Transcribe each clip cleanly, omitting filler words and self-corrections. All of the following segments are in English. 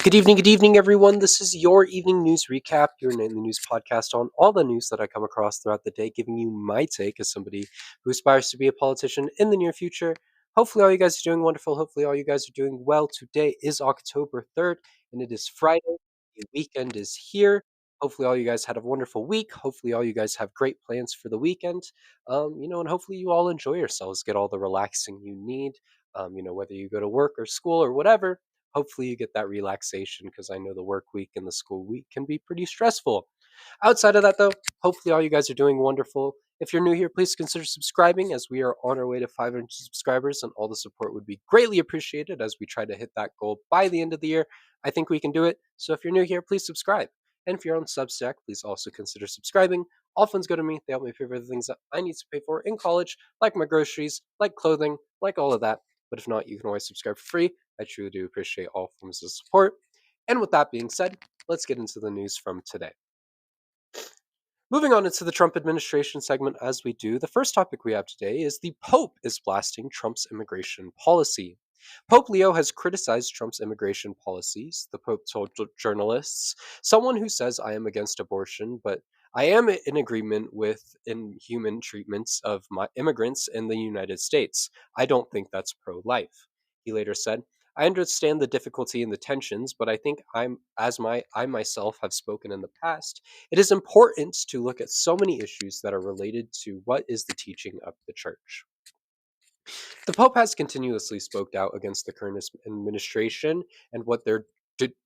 Good evening, everyone. This is your evening news recap, your nightly news podcast on all the news that I come across throughout the day, giving you my take as somebody who aspires to be a politician in the near future. Hopefully, all you guys are doing wonderful. Hopefully, all you guys are doing well. Today is October 3rd, and it is Friday. The weekend is here. Hopefully, all you guys had a wonderful week. Hopefully, all you guys have great plans for the weekend. And hopefully, you all enjoy yourselves, get all the relaxing you need. Whether you go to work or school or whatever, hopefully you get that relaxation because I know the work week and the school week can be pretty stressful. Outside of that, though, hopefully all you guys are doing wonderful. If you're new here, please consider subscribing as we are on our way to 500 subscribers, and all the support would be greatly appreciated as we try to hit that goal by the end of the year. I think we can do it. So if you're new here, please subscribe. And if you're on Substack, please also consider subscribing. All funds go to me. They help me pay for the things that I need to pay for in college, like my groceries, like clothing, like all of that. But if not, you can always subscribe for free. I truly do appreciate all forms of support. And with that being said, let's get into the news from today. Moving on into the Trump administration segment, as we do, the first topic we have today is the Pope is blasting Trump's immigration policy. Pope Leo has criticized Trump's immigration policies. The Pope told journalists, "Someone who says I am against abortion, but I am in agreement with inhuman treatments of my immigrants in the United States. I don't think that's pro-life." He later said, "I understand the difficulty and the tensions, but I think I myself have spoken in the past, it is important to look at so many issues that are related to what is the teaching of the church." The Pope has continuously spoke out against the current administration and what they're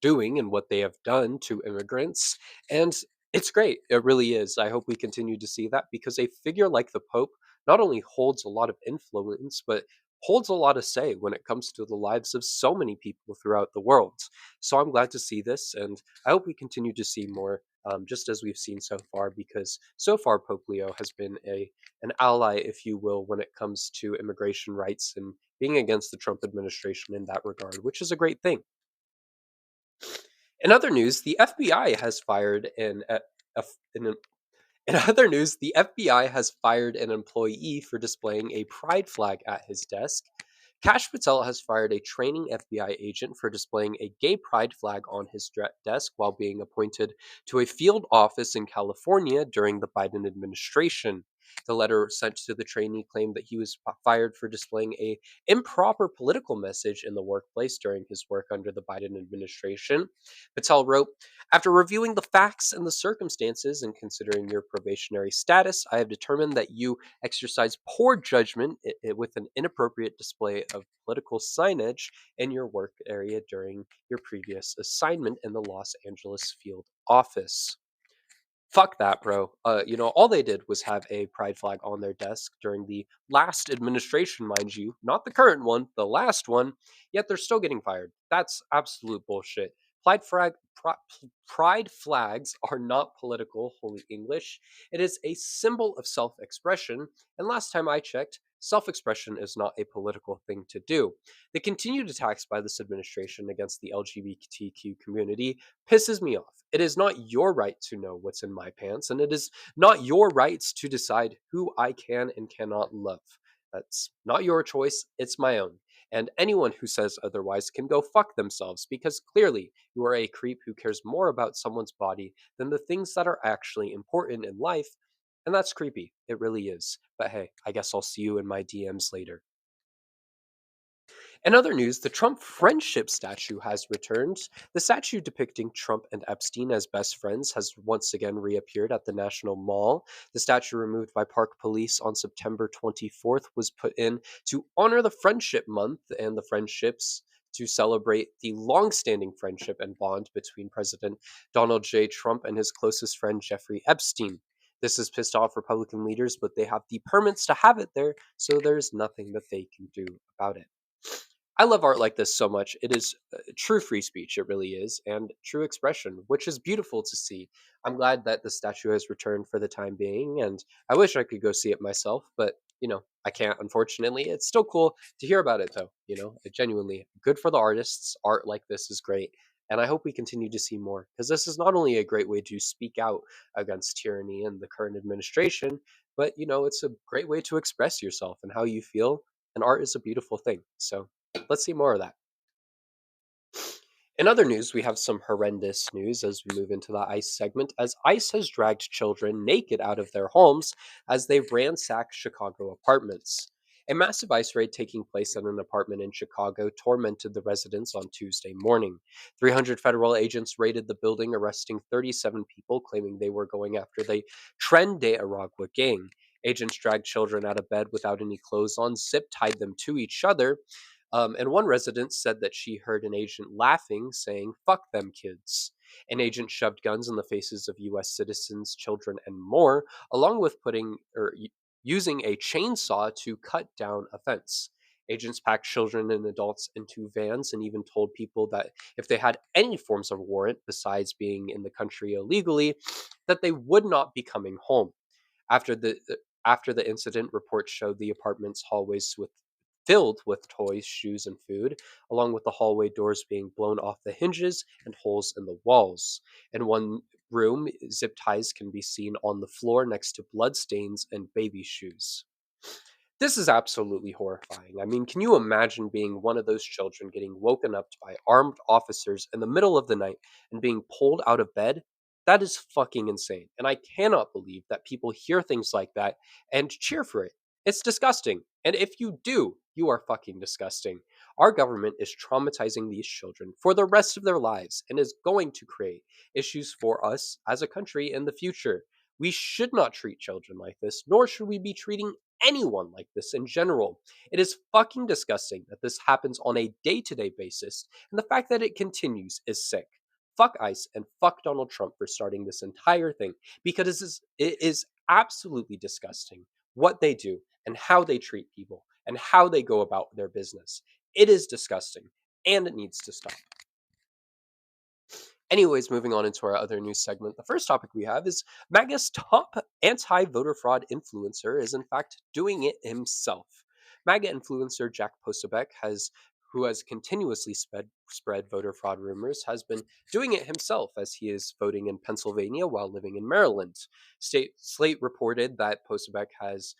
doing and what they have done to immigrants. And it's great. It really is. I hope we continue to see that because a figure like the Pope not only holds a lot of influence, but holds a lot of say when it comes to the lives of so many people throughout the world. So I'm glad to see this, and I hope we continue to see more, just as we've seen so far, because so far Pope Leo has been an ally, if you will, when it comes to immigration rights and being against the Trump administration in that regard, which is a great thing. In other news, the FBI has fired an in other news, the FBI has fired an employee for displaying a pride flag at his desk. Kash Patel has fired a training FBI agent for displaying a gay pride flag on his desk while being appointed to a field office in California during the Biden administration. The letter sent to the trainee claimed that he was fired for displaying a improper political message in the workplace during his work under the Biden administration. Patel wrote, "After reviewing the facts and the circumstances and considering your probationary status, I have determined that you exercise poor judgment with an inappropriate display of political signage in your work area during your previous assignment in the Los Angeles field office." Fuck that, bro. All they did was have a pride flag on their desk during the last administration, mind you, not the current one, the last one, yet they're still getting fired. That's absolute bullshit. Pride flags are not political, holy English. It is a symbol of self expression, and last time I checked, self expression is not a political thing to do. The continued attacks by this administration against the LGBTQ community pisses me off. It is not your right to know what's in my pants, and it is not your rights to decide who I can and cannot love. That's not your choice, it's my own. And anyone who says otherwise can go fuck themselves because clearly you are a creep who cares more about someone's body than the things that are actually important in life. And that's creepy. It really is. But hey, I guess I'll see you in my DMs later. In other news, the Trump friendship statue has returned. The statue depicting Trump and Epstein as best friends has once again reappeared at the National Mall. The statue, removed by Park Police on September 24th, was put in to honor the Friendship Month and the friendships to celebrate the long-standing friendship and bond between President Donald J. Trump and his closest friend Jeffrey Epstein. This has pissed off Republican leaders, but they have the permits to have it there, so there's nothing that they can do about it. I love art like this so much. It is true free speech, it really is, and true expression, which is beautiful to see. I'm glad that the statue has returned for the time being, and I wish I could go see it myself, but I can't, unfortunately. It's still cool to hear about it, though. Genuinely good for the artists. Art like this is great, and I hope we continue to see more because this is not only a great way to speak out against tyranny and the current administration, but it's a great way to express yourself and how you feel. And art is a beautiful thing. So let's see more of that. In other news, we have some horrendous news as we move into the ICE segment, as ICE has dragged children naked out of their homes as they ransack Chicago apartments. A massive ICE raid taking place at an apartment in Chicago tormented the residents on Tuesday morning. 300 federal agents raided the building, arresting 37 people, claiming they were going after the Tren de Aragua gang. Agents dragged children out of bed without any clothes on, zip tied them to each other, and one resident said that she heard an agent laughing, saying, "Fuck them kids." An agent shoved guns in the faces of U.S. citizens, children, and more, along with using a chainsaw to cut down a fence. Agents packed children and adults into vans and even told people that if they had any forms of warrant besides being in the country illegally, that they would not be coming home. After the after the incident, reports showed the apartment's hallways filled with toys, shoes, and food, along with the hallway doors being blown off the hinges and holes in the walls. In one room, zip ties can be seen on the floor next to bloodstains and baby shoes. This is absolutely horrifying. I mean, can you imagine being one of those children getting woken up by armed officers in the middle of the night and being pulled out of bed? That is fucking insane. And I cannot believe that people hear things like that and cheer for it. It's disgusting. And if you do, you are fucking disgusting. Our government is traumatizing these children for the rest of their lives and is going to create issues for us as a country in the future. We should not treat children like this, nor should we be treating anyone like this in general. It is fucking disgusting that this happens on a day to day basis, and the fact that it continues is sick. Fuck ICE and fuck Donald Trump for starting this entire thing, because it is absolutely disgusting what they do and how they treat people and how they go about their business. It is disgusting and it needs to stop. Anyways, moving on into our other news segment. The first topic we have is MAGA's top anti voter fraud influencer is in fact doing it himself. MAGA influencer Jack Posobiec who has continuously spread voter fraud rumors, has been doing it himself as he is voting in Pennsylvania while living in Maryland. Slate reported that Posobiec has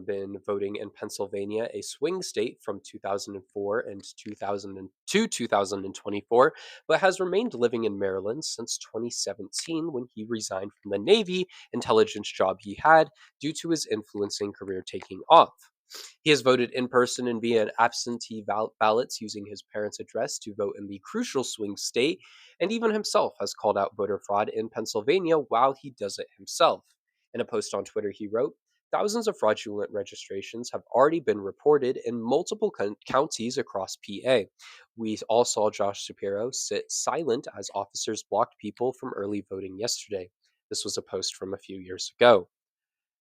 been voting in Pennsylvania, a swing state from 2004 and 2024, but has remained living in Maryland since 2017 when he resigned from the Navy intelligence job he had due to his influencing career taking off. He has voted in person and via absentee ballots using his parents' address to vote in the crucial swing state, and even himself has called out voter fraud in Pennsylvania while he does it himself. In a post on Twitter, he wrote, "Thousands of fraudulent registrations have already been reported in multiple counties across PA. We all saw Josh Shapiro sit silent as officers blocked people from early voting yesterday." This was a post from a few years ago.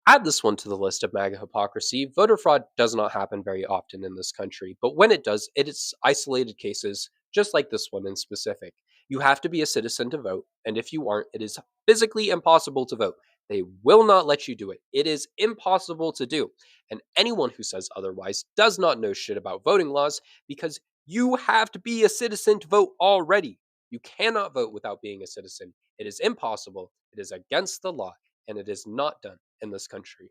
Add this one to the list of MAGA hypocrisy. Voter fraud does not happen very often in this country, but when it does, it is isolated cases, just like this one in specific. You have to be a citizen to vote, and if you aren't, it is physically impossible to vote. They will not let you do it. It is impossible to do. And anyone who says otherwise does not know shit about voting laws, because you have to be a citizen to vote already. You cannot vote without being a citizen. It is impossible. It is against the law, and it is not done in this country.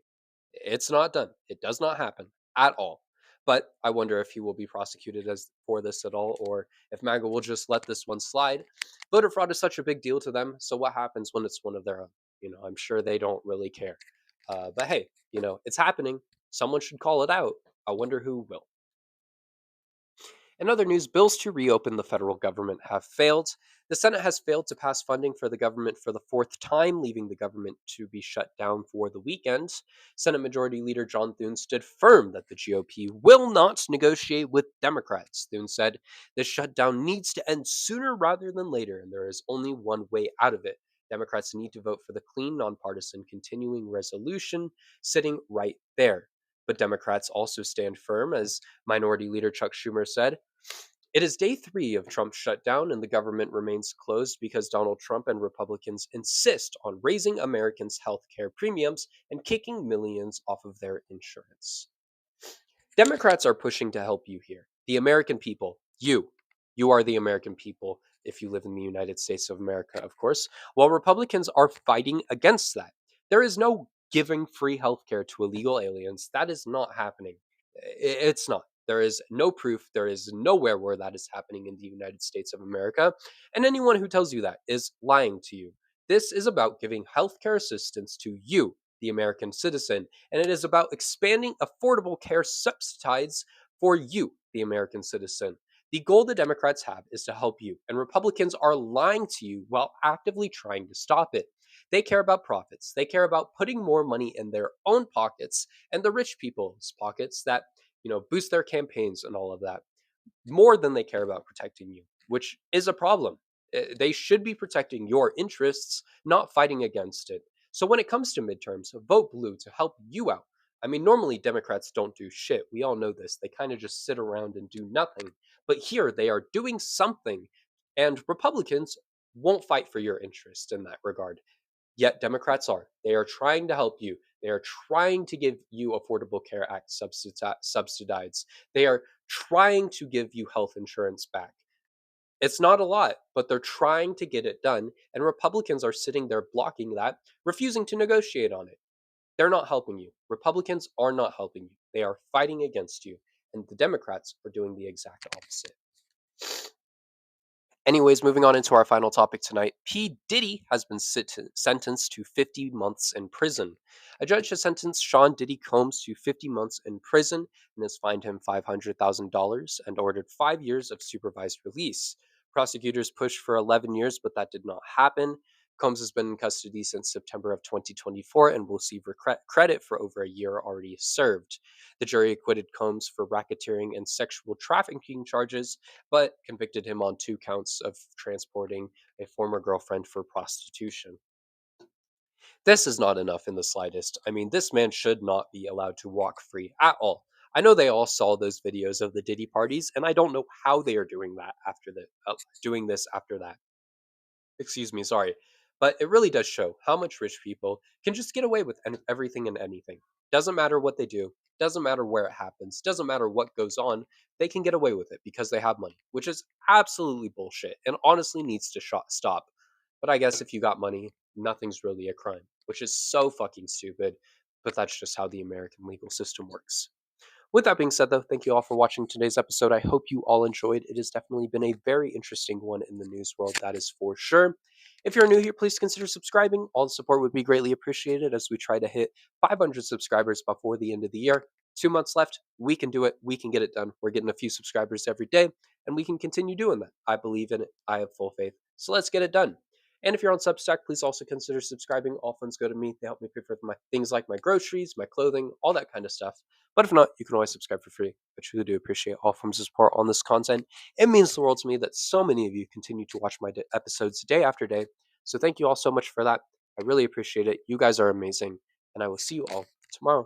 It's not done. It does not happen at all. But I wonder if he will be prosecuted as for this at all, or if MAGA will just let this one slide. Voter fraud is such a big deal to them. So what happens when it's one of their own? I'm sure they don't really care. But hey, it's happening. Someone should call it out. I wonder who will. In other news, bills to reopen the federal government have failed. The Senate has failed to pass funding for the government for the fourth time, leaving the government to be shut down for the weekend. Senate Majority Leader John Thune stood firm that the GOP will not negotiate with Democrats. Thune said, "This shutdown needs to end sooner rather than later, and there is only one way out of it. Democrats need to vote for the clean, nonpartisan continuing resolution sitting right there." But Democrats also stand firm, as Minority Leader Chuck Schumer said. "It is day 3 of Trump's shutdown, and the government remains closed because Donald Trump and Republicans insist on raising Americans' health care premiums and kicking millions off of their insurance." Democrats are pushing to help you here. The American people, you are the American people if you live in the United States of America, of course, while Republicans are fighting against that. There is no giving free healthcare to illegal aliens. That is not happening. It's not. There is no proof. There is nowhere where that is happening in the United States of America. And anyone who tells you that is lying to you. This is about giving healthcare assistance to you, the American citizen, and it is about expanding affordable care subsidies for you, the American citizen. The goal the Democrats have is to help you, and Republicans are lying to you while actively trying to stop it. They care about profits. They care about putting more money in their own pockets and the rich people's pockets that, boost their campaigns and all of that more than they care about protecting you, which is a problem. They should be protecting your interests, not fighting against it. So when it comes to midterms, vote blue to help you out. I mean, normally Democrats don't do shit. We all know this. They kind of just sit around and do nothing. But here they are doing something, and Republicans won't fight for your interest in that regard. Yet Democrats are. They are trying to help you. They are trying to give you Affordable Care Act subsidies. They are trying to give you health insurance back. It's not a lot, but they're trying to get it done, and Republicans are sitting there blocking that, refusing to negotiate on it. They're not helping you. Republicans are not helping you. They are fighting against you, and the Democrats are doing the exact opposite. Anyways, moving on into our final topic tonight. P. Diddy has been sentenced to 50 months in prison. A judge has sentenced Sean Diddy Combs to 50 months in prison and has fined him $500,000 and ordered 5 years of supervised release. Prosecutors pushed for 11 years, but that did not happen. Combs has been in custody since September of 2024 and will receive credit for over a year already served. The jury acquitted Combs for racketeering and sexual trafficking charges, but convicted him on 2 counts of transporting a former girlfriend for prostitution. This is not enough in the slightest. I mean, this man should not be allowed to walk free at all. I know they all saw those videos of the Diddy parties, and I don't know how they are doing that after doing this after that. Excuse me, sorry. But it really does show how much rich people can just get away with everything and anything. Doesn't matter what they do, doesn't matter where it happens, doesn't matter what goes on, they can get away with it because they have money, which is absolutely bullshit and honestly needs to stop. But I guess if you got money, nothing's really a crime, which is so fucking stupid. But that's just how the American legal system works. With that being said, though, thank you all for watching today's episode. I hope you all enjoyed. It has definitely been a very interesting one in the news world, that is for sure. If you're new here, please consider subscribing. All the support would be greatly appreciated as we try to hit 500 subscribers before the end of the year. 2 months left. We can do it. We can get it done. We're getting a few subscribers every day, and we can continue doing that. I believe in it. I have full faith. So let's get it done. And if you're on Substack, please also consider subscribing. All funds go to me. They help me pay for my things like my groceries, my clothing, all that kind of stuff. But if not, you can always subscribe for free. I truly do appreciate all forms of support on this content. It means the world to me that so many of you continue to watch my episodes day after day. So thank you all so much for that. I really appreciate it. You guys are amazing. And I will see you all tomorrow.